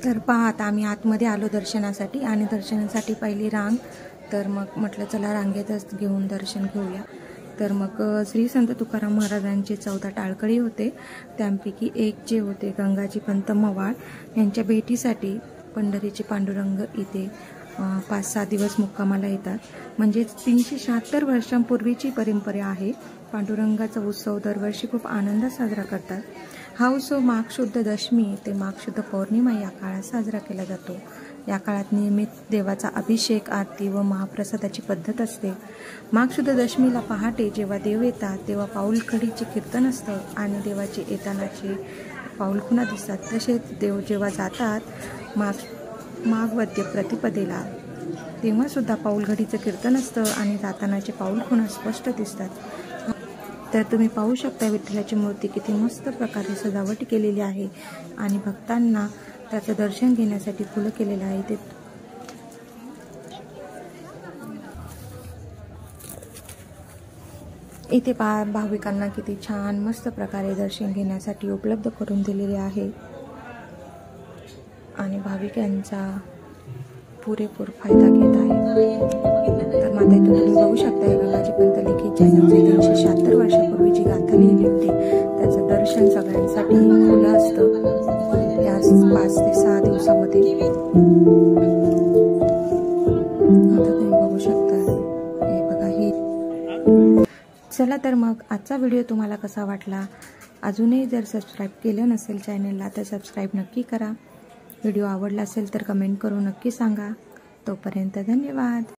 तर पहा आता आम्ही आतमध्ये आलो दर्शनासाठी आणि दर्शनासाठी पहिली रांग। तर मग म्हटलं चला रांगेतच घेऊन दर्शन घेऊया। तर मग श्री संत तुकाराम महाराजांचे 14 टाळकरी होते, त्यांपैकी एक जे होते गंगाजी पंत मवाळ यांच्या भेटीसाठी पंढरीचे पांडुरंग इथे 5-6 दिवस मुक्कामाला येतात। म्हणजे 376 वर्षांपूर्वीची परंपरा आहे। पांडुरंगाचा उत्सव दरवर्षी खूप आनंदात साजरा करतात। हा उत्सव माघ शुद्ध दशमी ते माघ शुद्ध पौर्णिमा या काळात साजरा केला जातो। या काळात नियमित देवाचा अभिषेक, आरती व महाप्रसादाची पद्धत असते। माघ शुद्ध दशमीला पहाटे जेव्हा देव येतात तेव्हा पाऊलखडीचे कीर्तन असतं आणि देवाचे येतानाचे पाऊलखुणा दिसतात। तसेच देव जेव्हा जातात माघवद्य प्रतिपदेला तेव्हा सुद्धा पाऊलखडीचं कीर्तन असतं आणि जातानाचे पाऊलखुणा स्पष्ट दिसतात। तर तुम्ही पाहू शकता विठ्ठलाची मूर्ती किती मस्त प्रकारे सजावट केलेली आहे आणि भक्तांना त्याचं दर्शन घेण्यासाठी फुलं केलेलं आहे। इथे भाविकांना किती छान मस्त प्रकारे दर्शन घेण्यासाठी उपलब्ध करून दिलेले आहे आणि भाविक यांचा पुरेपूर फायदा घेत आहे। तर माता इथे तुम्ही बघू शकता गंगाजी पंत लिखित जयंती 376 वर्षापूर्वीची गाथा लिहिली होती। त्याचं दर्शन सगळ्यांसाठी खुलं असतं या 5 ते 6 दिवसामध्ये। आता तुम्ही बघू शकता हे बघा हे। चला तर मग आजचा व्हिडिओ तुम्हाला कसा वाटला? अजूनही जर सबस्क्राईब केलं नसेल चॅनलला तर सबस्क्राईब नक्की करा। व्हिडिओ आवडला असेल तर कमेंट करून नक्की सांगा। तोपर्यंत धन्यवाद।